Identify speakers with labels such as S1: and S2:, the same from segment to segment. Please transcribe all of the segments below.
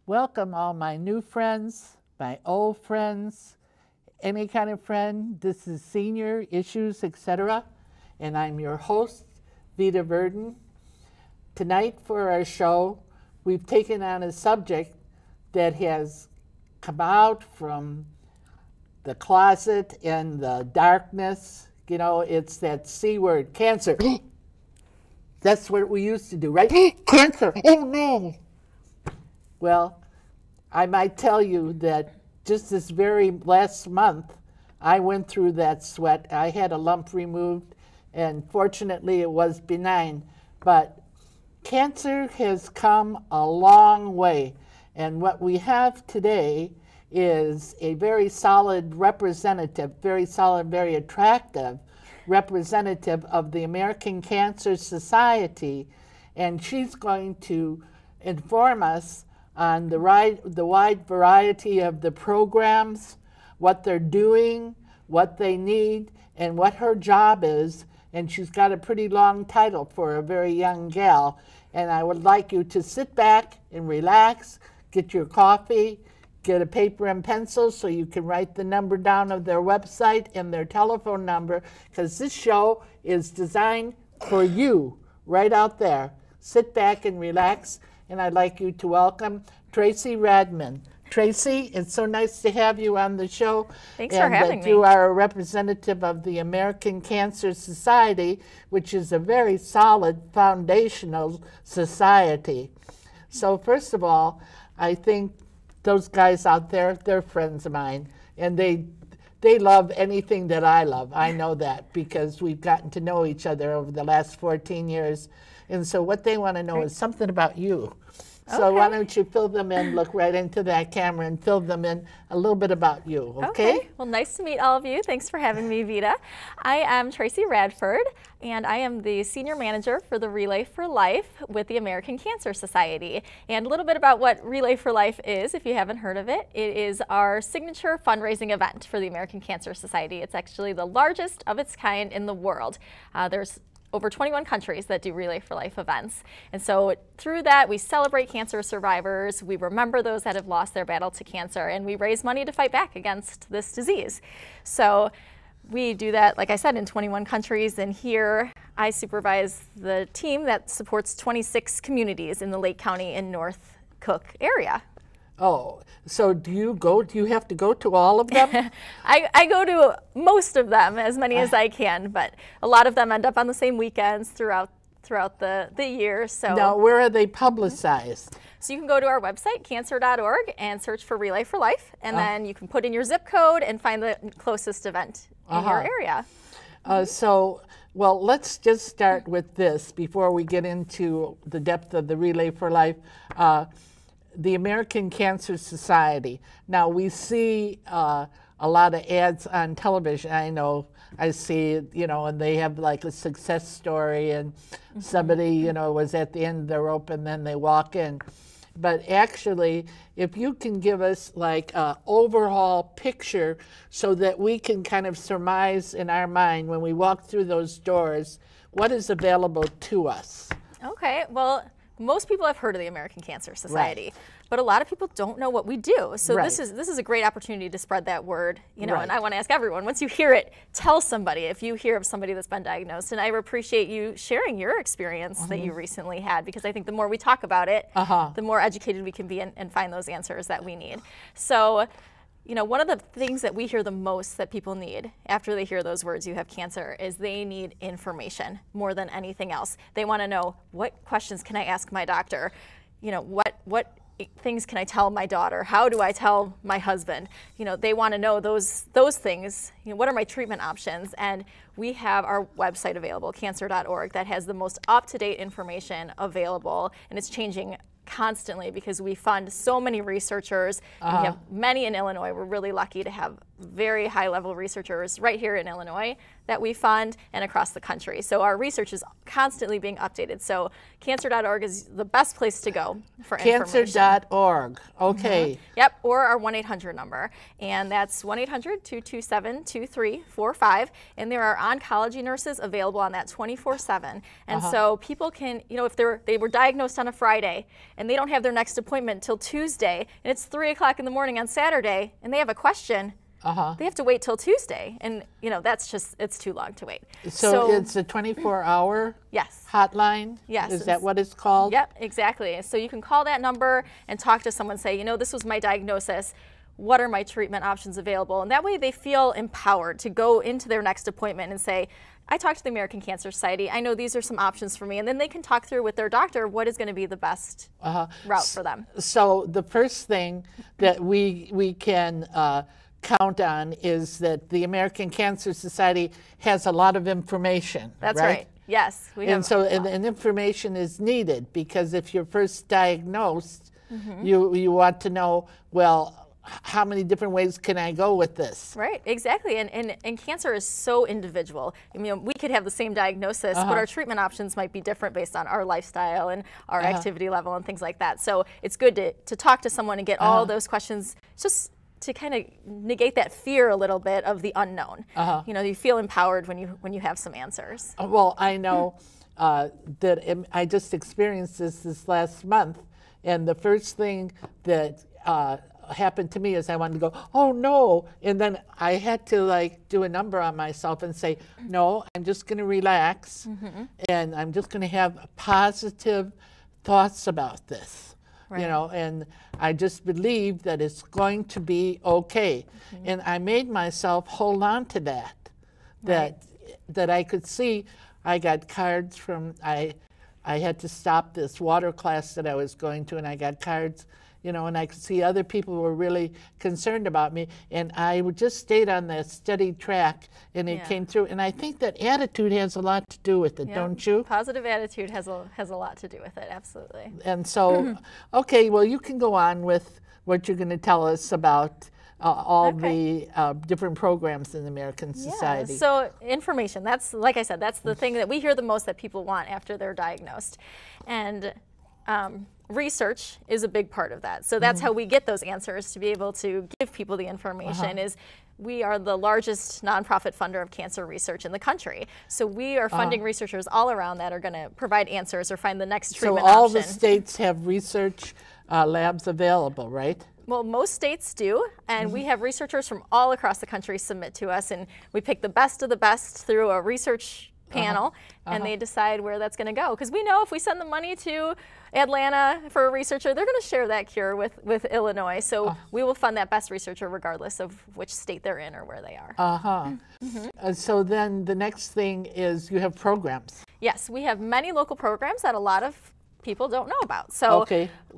S1: Welcome all my new friends, my old friends, any kind of friend. This is Senior Issues, etc. And I'm your host, Vita Verdon. Tonight for our show, we've taken on a subject that has come out from the closet and the darkness. You know, it's that C word, cancer. That's what we used to do, right? Cancer, oh no. Well, I might tell you that just this very last month, I went through that sweat. I had a lump removed, and fortunately it was benign. But cancer has come a long way, and what we have today is a very solid representative, very solid, very attractive representative of the American Cancer Society, and she's going to inform us on the wide variety of the programs, what they're doing, what they need, and what her job is. And she's got a pretty long title for a very young gal. And I would like you to sit back and relax, get your coffee, get a paper and pencil so you can write the number down of their website and their telephone number, because this show is designed for you right out there. Sit back and relax, and I'd like you to welcome Tracey Radford. Tracey, it's so nice to have you on the show.
S2: Thanks for having me.
S1: You are a representative of the American Cancer Society, which is a very solid foundational society. So first of all, I think those guys out there, they're friends of mine, and they love anything that I love. I know that because we've gotten to know each other over the last 14 years. And so what they want to know is something about you. So why don't you fill them in, look right into that camera and fill them in a little bit about you, okay?
S2: Well, nice to meet all of you. Thanks for having me, Vita. I am Tracey Radford, and I am the Senior Manager for the Relay for Life with the American Cancer Society. And a little bit about what Relay for Life is, if you haven't heard of it. It is our signature fundraising event for the American Cancer Society. It's actually the largest of its kind in the world. There's over 21 countries that do Relay for Life events. And so through that, we celebrate cancer survivors, we remember those that have lost their battle to cancer, and we raise money to fight back against this disease. So we do that, like I said, in 21 countries, and here I supervise the team that supports 26 communities in the Lake County and North Cook area.
S1: Oh, so do you have to go to all of them?
S2: I go to most of them, as many as I can, but a lot of them end up on the same weekends throughout the year. So
S1: now, where are they publicized?
S2: So you can go to our website, cancer.org, and search for Relay for Life, and then you can put in your zip code and find the closest event in your area. Well, let's just start with this before we get into the depth of the Relay for Life. The American Cancer Society. Now, we see a lot of ads on television. I know, I see, you know, and they have like a success story, and somebody, you know, was at the end of the rope and then they walk in. But actually, if you can give us like an overall picture so that we can kind of surmise in our mind when we walk through those doors, what is available to us? Okay, well, most people have heard of the American Cancer Society, but a lot of people don't know what we do. So this is a great opportunity to spread that word, you know, and I want to ask everyone, once you hear it, tell somebody if you hear of somebody that's been diagnosed. And I appreciate you sharing your experience that you recently had, because I think the more we talk about it, the more educated we can be and find those answers that we need. So, you know, one of the things that we hear the most that people need after they hear those words, you have cancer, is they need information more than anything else. They want to know, what questions can I ask my doctor? You know, what things can I tell my daughter? How do I tell my husband? You know, they want to know those things. You know, what are my treatment options? And we have our website available, cancer.org, that has the most up-to-date information available, and it's changing constantly because we fund so many researchers. We have many in Illinois. We're really lucky to have very high-level researchers right here in Illinois that we fund and across the country. So our research is constantly being updated. So cancer.org is the best place to go for information.
S1: Cancer.org. Okay.
S2: Yep, or our 1-800 number. And that's 1-800-227-2345. And there are oncology nurses available on that 24/7. And so people can, you know, if they were diagnosed on a Friday and they don't have their next appointment till Tuesday, and it's 3 o'clock in the morning on Saturday, and they have a question, they have to wait till Tuesday, and you know that's just, it's too long to wait.
S1: So it's a 24-hour hotline?
S2: Yes.
S1: Is that what it's called?
S2: Yep, exactly. So you can call that number and talk to someone, say, you know, this was my diagnosis. What are my treatment options available? And that way they feel empowered to go into their next appointment and say, I talked to the American Cancer Society. I know these are some options for me. And then they can talk through with their doctor what is going to be the best route for them.
S1: So the first thing that we can count on is that the American Cancer Society has a lot of information.
S2: That's right. Yes.
S1: And so and information is needed, because if you're first diagnosed, you want to know, well, how many different ways can I go with this?
S2: Right, exactly. And cancer is so individual. I mean, we could have the same diagnosis, but our treatment options might be different based on our lifestyle and our activity level and things like that. So it's good to talk to someone and get all those questions, just to kind of negate that fear a little bit of the unknown. You know, you feel empowered when you have some answers.
S1: Well, I know that I just experienced this last month, and the first thing that happened to me is I wanted to go, oh no, and then I had to like do a number on myself and say, no, I'm just going to relax, and I'm just going to have positive thoughts about this. You know, and I just believe that it's going to be okay. And I made myself hold on to that, that I could see. I got cards from, I had to stop this water class that I was going to, and I got cards, you know, and I could see other people were really concerned about me, and I just stayed on that steady track, and it came through. And I think that attitude has a lot to do with it, don't you?
S2: Positive attitude has a lot to do with it, absolutely.
S1: And so, okay, well, you can go on with what you're going to tell us about all the different programs in the American Society.
S2: So information, that's, like I said, that's the thing that we hear the most that people want after they're diagnosed. And research is a big part of that. So that's how we get those answers, to be able to give people the information. Is we are the largest nonprofit funder of cancer research in the country. So we are funding researchers all around that are going to provide answers or find the next treatment option.
S1: So all the states have research labs available, right?
S2: Well, most states do, and we have researchers from all across the country submit to us, and we pick the best of the best through a research panel, and they decide where that's going to go. Because we know if we send the money to Atlanta for a researcher, they're going to share that cure with Illinois. So we will fund that best researcher regardless of which state they're in or where they are.
S1: So then the next thing is you have programs.
S2: Yes, we have many local programs that a lot of people don't know about. So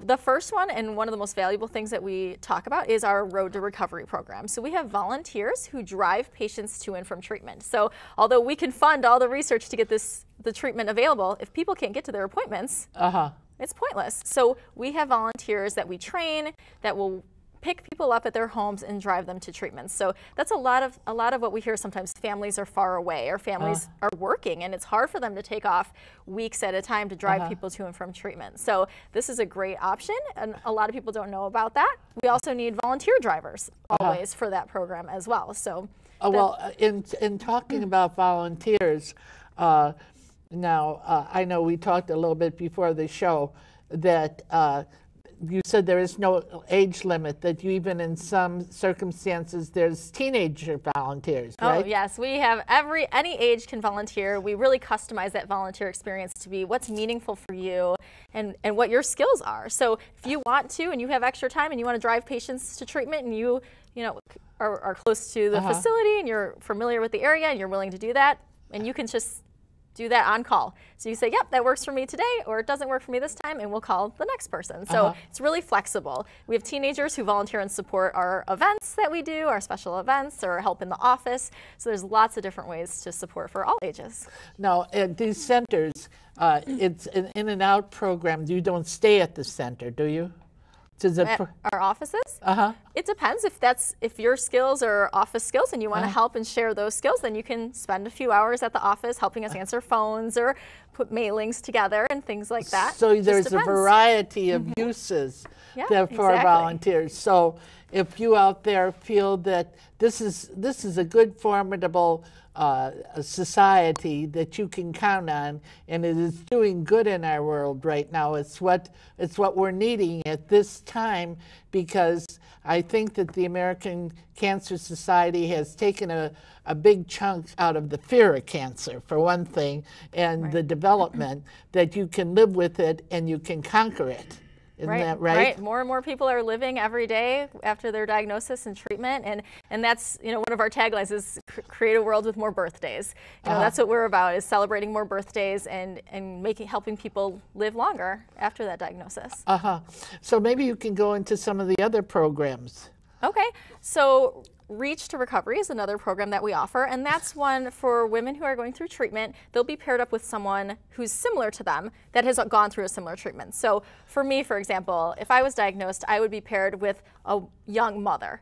S2: the first one, and one of the most valuable things that we talk about, is our Road to Recovery program. So we have volunteers who drive patients to and from treatment. So although we can fund all the research to get the treatment available, if people can't get to their appointments, it's pointless. So we have volunteers that we train that will pick people up at their homes and drive them to treatments. So that's a lot of what we hear sometimes. Families are far away, or families are working, and it's hard for them to take off weeks at a time to drive people to and from treatment. So this is a great option, and a lot of people don't know about that. We also need volunteer drivers always for that program as well. So
S1: well, in talking about volunteers, now I know we talked a little bit before the show that you said there is no age limit, that you even in some circumstances there's teenager volunteers, right?
S2: Oh yes, we have any age can volunteer. We really customize that volunteer experience to be what's meaningful for you and what your skills are. So if you want to and you have extra time and you want to drive patients to treatment, and you know are close to the facility and you're familiar with the area and you're willing to do that, and you can just do that on call. So you say, yep, that works for me today, or it doesn't work for me this time, and we'll call the next person. So it's really flexible. We have teenagers who volunteer and support our events that we do, our special events, or help in the office. So there's lots of different ways to support for all ages.
S1: Now, at these centers, it's an in and out program. You don't stay at the center, do you?
S2: At our offices? It depends. If your skills are office skills and you want to help and share those skills, then you can spend a few hours at the office helping us answer phones or put mailings together and things like that.
S1: So there's a variety of uses for volunteers. So if you out there feel that this is a good, formidable a society that you can count on, and it is doing good in our world right now. It's what we're needing at this time, because I think that the American Cancer Society has taken a big chunk out of the fear of cancer, for one thing, and the development that you can live with it and you can conquer it. Isn't that right?
S2: Right. More and more people are living every day after their diagnosis and treatment, and that's, you know, one of our taglines is create a world with more birthdays. You know, that's what we're about, is celebrating more birthdays and helping people live longer after that diagnosis.
S1: So maybe you can go into some of the other programs.
S2: Okay. So Reach to Recovery is another program that we offer, and that's one for women who are going through treatment. They'll be paired up with someone who's similar to them that has gone through a similar treatment. So for me, for example, if I was diagnosed, I would be paired with a young mother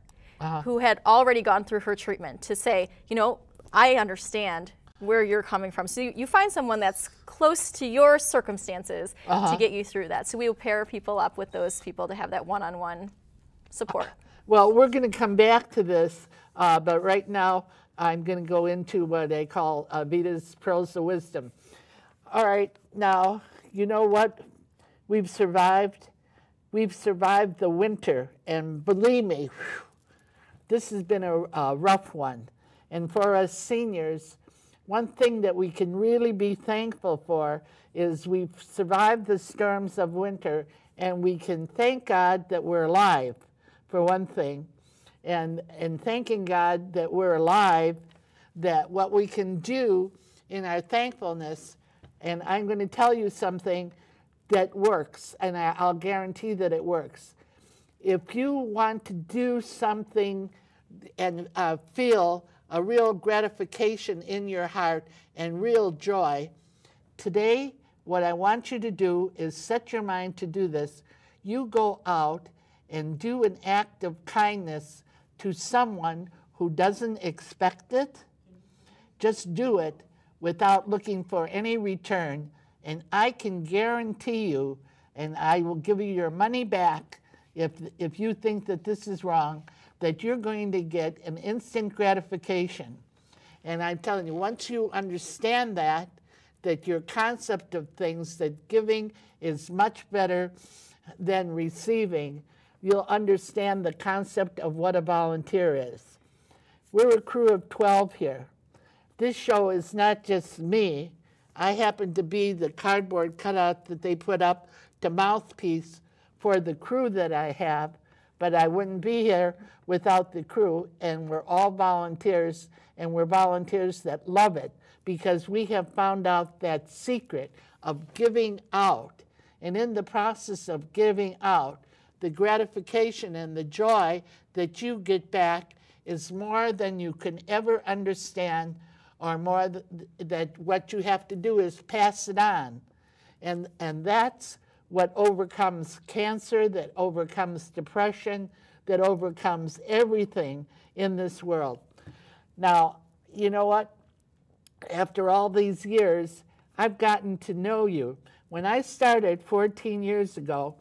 S2: who had already gone through her treatment to say, you know, I understand where you're coming from. So you find someone that's close to your circumstances to get you through that. So we will pair people up with those people to have that one-on-one support.
S1: Well, we're going to come back to this, but right now I'm going to go into what I call Vita's Pearls of Wisdom. All right, now, you know what? We've survived. We've survived the winter, and believe me, this has been a rough one. And for us seniors, one thing that we can really be thankful for is we've survived the storms of winter, and we can thank God that we're alive, for one thing, and thanking God that we're alive, that what we can do in our thankfulness, and I'm going to tell you something that works, and I'll guarantee that it works. If you want to do something and feel a real gratification in your heart and real joy, today what I want you to do is set your mind to do this. You go out and do an act of kindness to someone who doesn't expect it. Just do it without looking for any return, and I can guarantee you, and I will give you your money back if you think that this is wrong, that you're going to get an instant gratification. And I'm telling you, once you understand that your concept of things, that giving is much better than receiving, you'll understand the concept of what a volunteer is. We're a crew of 12 here. This show is not just me. I happen to be the cardboard cutout that they put up to mouthpiece for the crew that I have, but I wouldn't be here without the crew, and we're all volunteers, and we're volunteers that love it, because we have found out that secret of giving out. And in the process of giving out, the gratification and the joy that you get back is more than you can ever understand, or more that what you have to do is pass it on. And that's what overcomes cancer, that overcomes depression, that overcomes everything in this world. Now, you know what? After all these years, I've gotten to know you. When I started 14 years ago,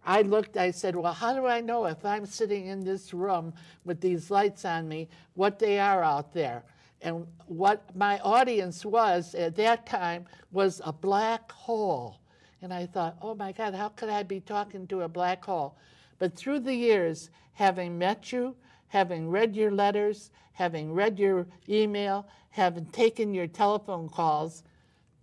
S1: I said, well, how do I know if I'm sitting in this room with these lights on me, what they are out there? And what my audience was at that time was a black hole. And I thought, oh my God, how could I be talking to a black hole? But through the years, having met you, having read your letters, having read your email, having taken your telephone calls,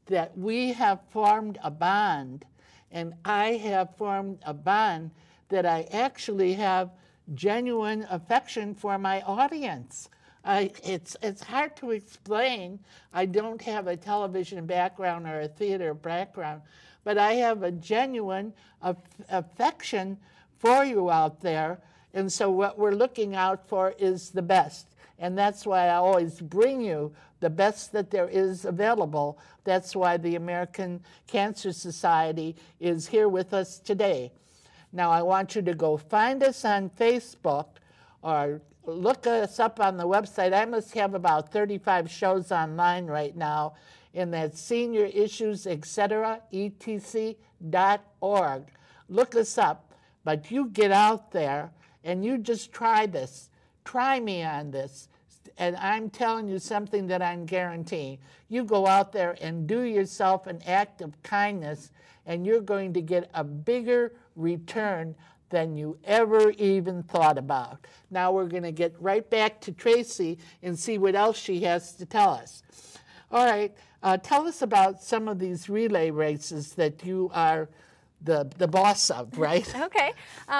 S1: that we have formed a bond. And I have formed a bond that I actually have genuine affection for my audience. It's hard to explain. I don't have a television background or a theater background, but I have a genuine affection for you out there. And so what we're looking out for is the best. And that's why I always bring you the best that there is available. That's why the American Cancer Society is here with us today. Now I want you to go find us on Facebook. or look us up on the website. I must have about 35 shows online right now, and that's Senior Issues, etc., etc.org. Look us up, but you get out there and you just try this. Try me on this. And I'm telling you something that I'm guaranteeing. You go out there and do yourself an act of kindness, and you're going to get a bigger return than you ever even thought about. Now we're going to get right back to Tracey and see what else she has to tell us. All right, tell us about some of these relay races that you are the boss of, right?
S2: Okay.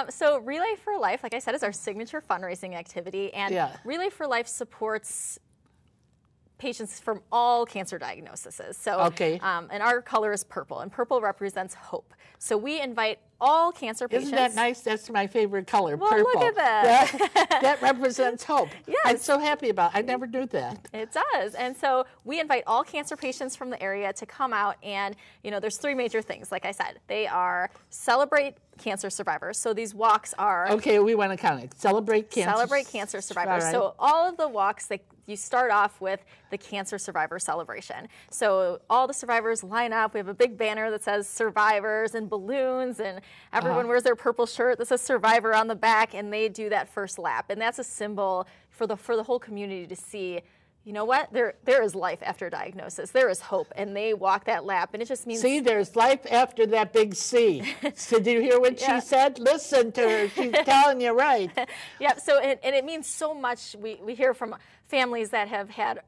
S2: So Relay for Life, like I said, is our signature fundraising activity. And Relay for Life supports patients from all cancer diagnoses. So, and our color is purple, and purple represents hope. So we invite all cancer patients.
S1: Isn't that nice? That's my favorite color,
S2: well,
S1: purple.
S2: Look at that.
S1: That represents hope.
S2: Yes.
S1: I'm so happy about it. I never knew that.
S2: It does. And so we invite all cancer patients from the area to come out, and there's three major things, like I said. They are celebrate cancer survivors. So these walks are...
S1: Okay, we want to count it. Celebrate cancer
S2: survivors. Right. So all of the walks, you start off with the cancer survivor celebration. So all the survivors line up. We have a big banner that says survivors and balloons, and everyone wears their purple shirt that says survivor on the back, and they do that first lap. And that's a symbol for the whole community to see, you know what, there is life after diagnosis. There is hope, and they walk that lap, and it just means...
S1: See, there's life after that big C. So did you hear what she said? Listen to her. She's telling you right.
S2: Yeah, so, and it means so much. We hear from families that have had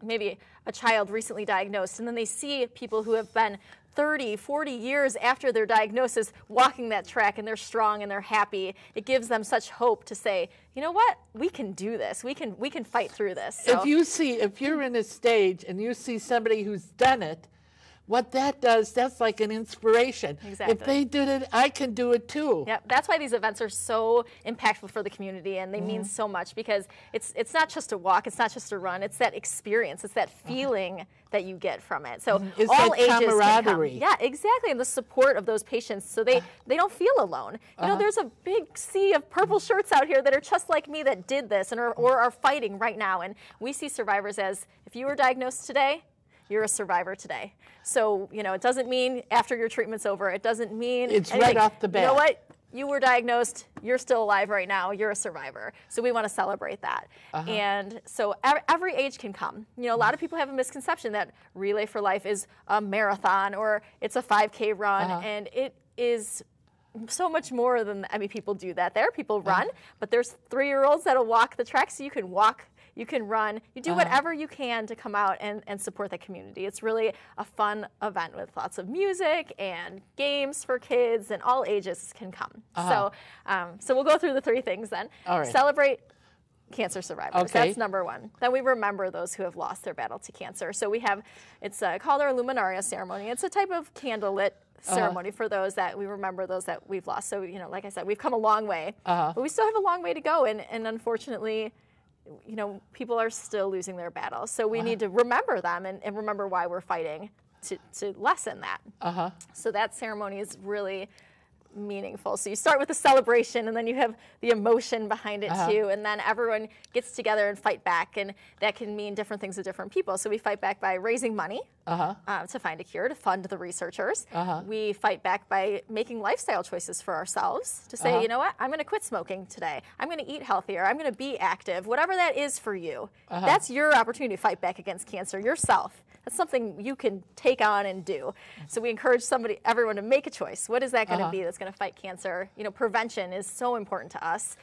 S2: maybe a child recently diagnosed, and then they see people who have been 30, 40 years after their diagnosis walking that track, and they're strong and they're happy. It gives them such hope to say, you know what, we can do this. We can fight through this. So.
S1: If you're in a stage and you see somebody who's done it, what that does, that's like an inspiration.
S2: Exactly.
S1: If they did it, I can do it too.
S2: Yeah, that's why these events are so impactful for the community, and they mean so much, because it's not just a walk, it's not just a run, it's that experience, it's that feeling that you get from it. So
S1: it's
S2: all
S1: that
S2: ages
S1: camaraderie.
S2: can come. Yeah, exactly, and the support of those patients, so they don't feel alone. You know, there's a big sea of purple shirts out here that are just like me that did this and or are fighting right now, and we see survivors as, if you were diagnosed today, you're a survivor today. So, it doesn't mean after your treatment's over. It doesn't mean
S1: it's
S2: anything.
S1: right off the bat.
S2: You know what? You were diagnosed. You're still alive right now. You're a survivor. So we want to celebrate that. And so every age can come. A lot of people have a misconception that Relay for Life is a marathon or it's a 5K run, and it is so much more than, people do that there. People run, but there's 3-year-olds that'll walk the track, so you can walk. You can run. You do whatever you can to come out and support the community. It's really a fun event with lots of music and games for kids, and all ages can come. So we'll go through the 3 things then.
S1: All right.
S2: Celebrate cancer survivors.
S1: Okay.
S2: That's number 1. Then we remember those who have lost their battle to cancer. So we have, it's called our Luminaria ceremony. It's a type of candlelit ceremony for those that we remember, those that we've lost. So, like I said, we've come a long way, but we still have a long way to go. And unfortunately, people are still losing their battles. So we need to remember them and remember why we're fighting to lessen that. So that ceremony is really meaningful. So you start with the celebration, and then you have the emotion behind it too, and then everyone gets together and fight back, and that can mean different things to different people. So we fight back by raising money to find a cure, to fund the researchers. We fight back by making lifestyle choices for ourselves, to say, you know what, I'm going to quit smoking today. I'm going to eat healthier. I'm going to be active. Whatever that is for you, that's your opportunity to fight back against cancer yourself. That's something you can take on and do. So we encourage everyone to make a choice. What is that going to be that's going to fight cancer? Prevention is so important to us.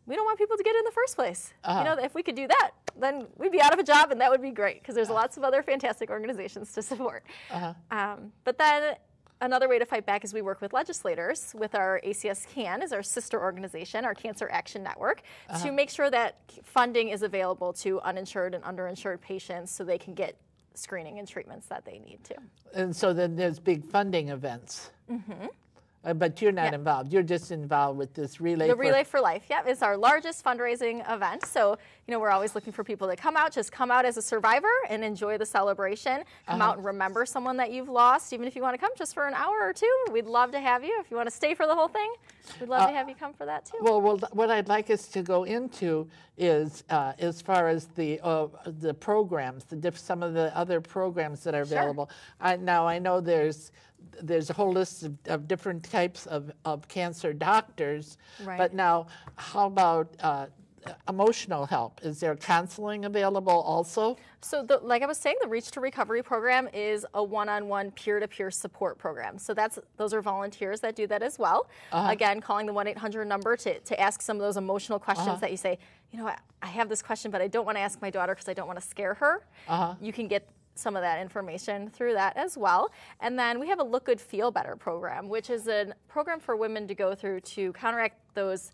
S2: We don't want people to get it in the first place. If we could do that, then we'd be out of a job, and that would be great, because there's lots of other fantastic organizations to support. But then another way to fight back is we work with legislators with our ACS CAN, is our sister organization, our Cancer Action Network, to make sure that funding is available to uninsured and underinsured patients so they can get screening and treatments that they need to.
S1: And so then there's big funding events. But you're not involved. You're just involved with this Relay.
S2: The Relay for Life, it's our largest fundraising event. So, we're always looking for people to come out. Just come out as a survivor and enjoy the celebration. Come out and remember someone that you've lost, even if you want to come just for an hour or two. We'd love to have you. If you want to stay for the whole thing, we'd love to have you come for that too.
S1: Well, what I'd like us to go into is as far as the programs, some of the other programs that are available. Now, I know there's a whole list of different types of cancer doctors, but now how about emotional help? Is there counseling available also?
S2: So like I was saying, the Reach to Recovery program is a one-on-one peer-to-peer support program. So those are volunteers that do that as well. Again, calling the 1-800 number to ask some of those emotional questions that you say, I have this question, but I don't want to ask my daughter because I don't want to scare her. You can get some of that information through that as well. And then we have a Look Good, Feel Better program, which is a program for women to go through to counteract those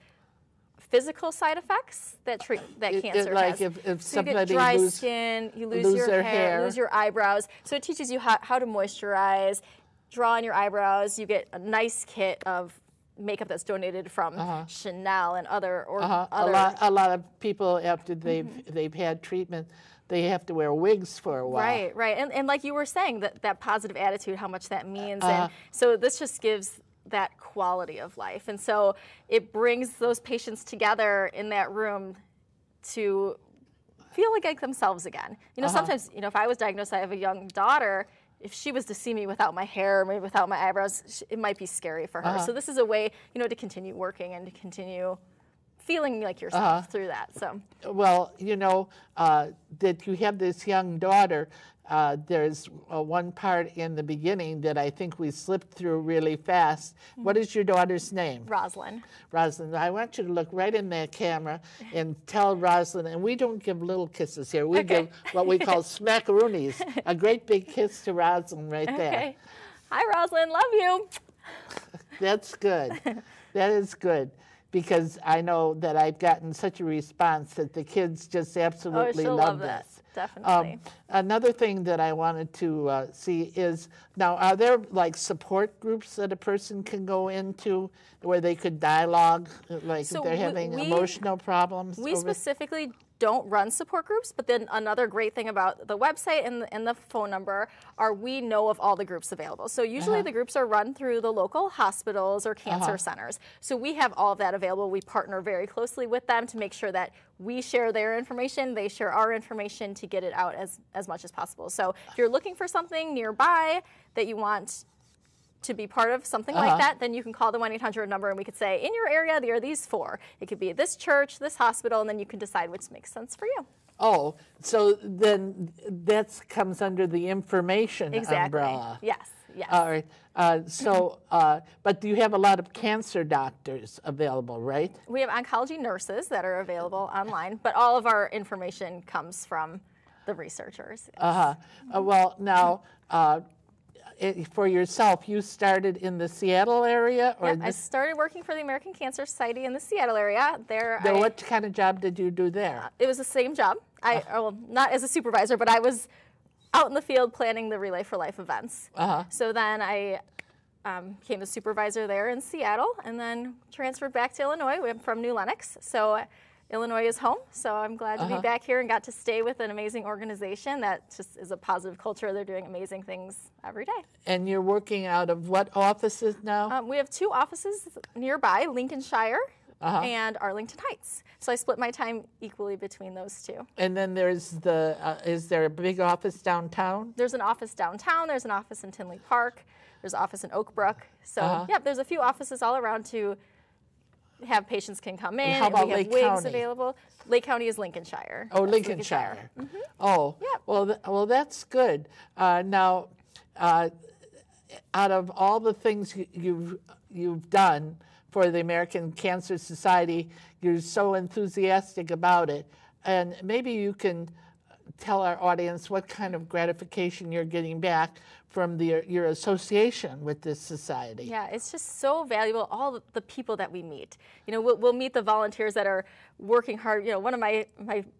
S2: physical side effects that cancer
S1: like
S2: has.
S1: If
S2: so
S1: somebody
S2: you get dry skin, you lose your hair, lose your eyebrows. So it teaches you how to moisturize, draw on your eyebrows. You get a nice kit of makeup that's donated from Chanel and other.
S1: A lot of people, after they've had treatment, they have to wear wigs for a while.
S2: Right. And like you were saying, that positive attitude, how much that means. And so this just gives that quality of life. And so it brings those patients together in that room to feel like themselves again. Sometimes, if I was diagnosed, I have a young daughter, if she was to see me without my hair, maybe without my eyebrows, it might be scary for her. So this is a way, to continue working and to continue feeling like yourself through that. So,
S1: well, that you have this young daughter. There's one part in the beginning that I think we slipped through really fast. What is your daughter's name?
S2: Rosalind.
S1: Rosalind, I want you to look right in that camera and tell Rosalind, and we don't give little kisses here. We give what we call smackaroonies. A great big kiss to Rosalind right there.
S2: Hi, Rosalind. Love you.
S1: That's good. That is good. Because I know that I've gotten such a response that the kids just absolutely love this.
S2: Definitely.
S1: Another thing that I wanted to see is, now, are there like support groups that a person can go into where they could dialogue, like if they're having emotional problems?
S2: We specifically don't run support groups, but then another great thing about the website and the phone number are we know of all the groups available. So usually the groups are run through the local hospitals or cancer centers. So we have all of that available. We partner very closely with them to make sure that we share their information, they share our information to get it out as much as possible. So if you're looking for something nearby that you want to be part of something like that, then you can call the 1-800 number and we could say, in your area, there are these 4. It could be this church, this hospital, and then you can decide which makes sense for you.
S1: Oh, so then that comes under the information umbrella.
S2: Yes.
S1: All right. But you have a lot of cancer doctors available, right?
S2: We have oncology nurses that are available online, but all of our information comes from the researchers.
S1: Well, now, for yourself, you started in the Seattle area? Or
S2: I started working for the American Cancer Society in the Seattle area.
S1: What kind of job did you do there?
S2: It was the same job. Well, not as a supervisor, but I was out in the field planning the Relay for Life events. So then I became the supervisor there in Seattle and then transferred back to Illinois. I'm from New Lenox, so Illinois is home, so I'm glad to be back here and got to stay with an amazing organization that just is a positive culture. They're doing amazing things every day.
S1: And you're working out of what offices now?
S2: We have 2 offices nearby, Lincolnshire and Arlington Heights. So I split my time equally between those 2.
S1: And then there's is there a big office downtown?
S2: There's an office downtown. There's an office in Tinley Park. There's an office in Oak Brook. So, there's a few offices all around to have patients can come in.
S1: And how about
S2: we have
S1: Lake
S2: wigs
S1: County?
S2: Available. Lake County is Lincolnshire.
S1: Oh, Lincolnshire. Oh, well, that's good. Now, out of all the things you've done for the American Cancer Society, you're so enthusiastic about it, and maybe you can tell our audience what kind of gratification you're getting back from your association with this society.
S2: Yeah, it's just so valuable, all the people that we meet. You know, we'll meet the volunteers that are working hard. You know, one of my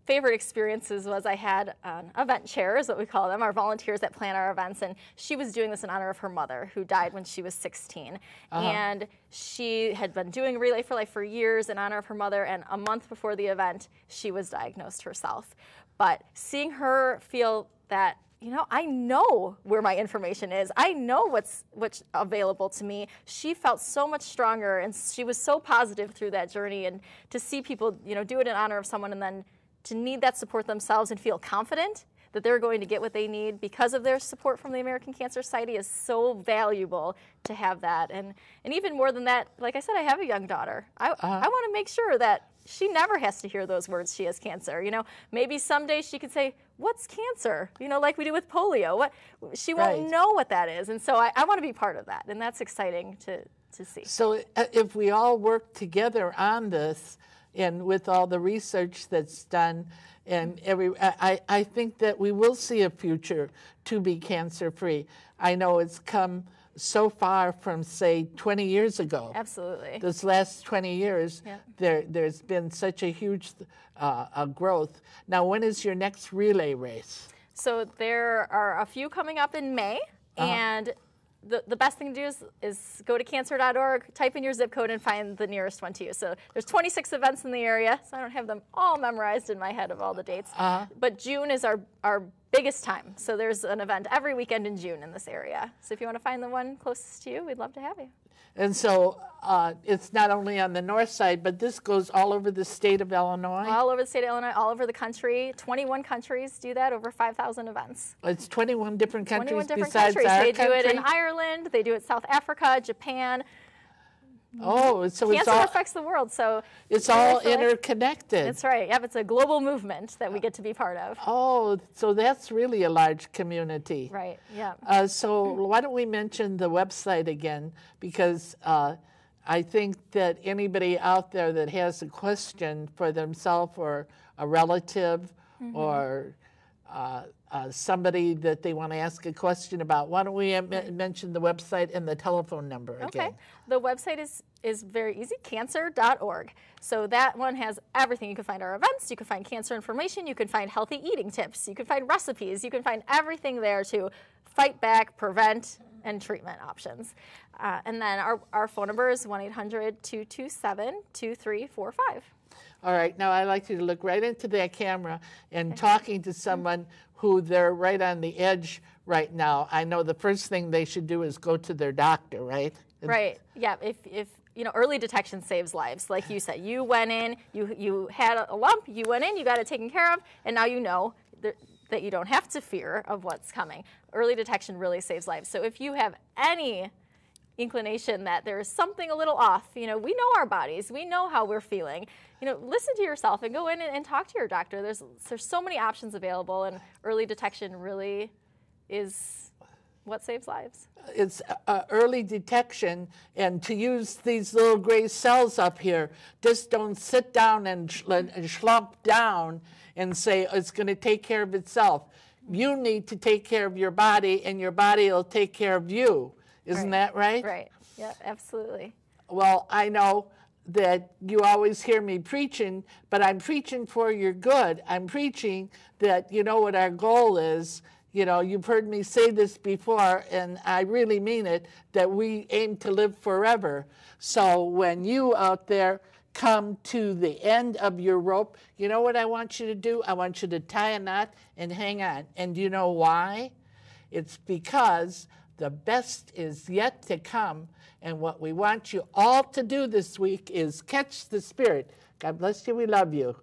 S2: favorite experiences was I had an event chair, is what we call them, our volunteers that plan our events, and she was doing this in honor of her mother, who died when she was 16. And she had been doing Relay for Life for years in honor of her mother, and a month before the event, she was diagnosed herself. But seeing her feel that, you know, I know where my information is. I know what's available to me. She felt so much stronger, and she was so positive through that journey. And to see people, you know, do it in honor of someone, and then to need that support themselves and feel confident that they're going to get what they need because of their support from the American Cancer Society is so valuable to have that. And even more than that, like I said, I have a young daughter. I want to make sure that she never has to hear those words, she has cancer. You know, maybe someday she could say, what's cancer? You know, like we do with polio. She won't know what that is. And so I want to be part of that. And that's exciting to see.
S1: So if we all work together on this, and with all the research that's done, and I think that we will see a future to be cancer-free. I know it's come so far from, say, 20 years ago.
S2: Absolutely.
S1: This last 20 years, there's been such a huge growth. Now, when is your next relay race?
S2: So there are a few coming up in May, and the best thing to do is go to cancer.org, type in your zip code, and find the nearest one to you. So there's 26 events in the area, so I don't have them all memorized in my head of all the dates. But June is our biggest time. So there's an event every weekend in June in this area. So if you want to find the one closest to you, we'd love to have you.
S1: And so it's not only on the north side, but this goes all over the state of Illinois?
S2: All over the state of Illinois, all over the country. 21 countries do that, over 5,000 events.
S1: It's 21 different countries
S2: 21 different
S1: besides
S2: countries.
S1: our
S2: They
S1: country?
S2: do it in Ireland, they do it South Africa, Japan.
S1: Oh, so
S2: Cancer affects the world, so
S1: it's all interconnected.
S2: That's right. Yep, it's a global movement that we get to be part of.
S1: Oh, so that's really a large community.
S2: Right. Yeah.
S1: So why don't we mention the website again? Because I think that anybody out there that has a question for themselves or a relative or somebody that they want to ask a question about, why don't we mention the website and the telephone number again?
S2: Okay. The website is very easy, cancer.org. So that one has everything. You can find our events, you can find cancer information, you can find healthy eating tips, you can find recipes, you can find everything there to fight back, prevent, and treatment options. And then our phone number is 1-800-227-2345.
S1: All right, now I'd like you to look right into that camera and talking to someone who they're right on the edge right now. I know the first thing they should do is go to their doctor, right?
S2: Right, yeah, if you know, early detection saves lives. Like you said, you went in, you had a lump, you went in, you got it taken care of, and now you know that you don't have to fear of what's coming. Early detection really saves lives. So if you have any inclination that there is something a little off, you know, we know our bodies, we know how we're feeling. You know, listen to yourself and go in and talk to your doctor. There's so many options available, and early detection really is what saves lives.
S1: It's early detection, and to use these little gray cells up here, just don't sit down and slump down and say it's going to take care of itself. You need to take care of your body, and your body will take care of you. Isn't that right?
S2: Right. Yeah, absolutely.
S1: Well, I know that you always hear me preaching, but I'm preaching for your good. I'm preaching that you know what our goal is. You know, you've heard me say this before, and I really mean it, that we aim to live forever. So when you out there come to the end of your rope, you know what I want you to do? I want you to tie a knot and hang on. And do you know why? It's because the best is yet to come. And what we want you all to do this week is catch the Spirit. God bless you. We love you.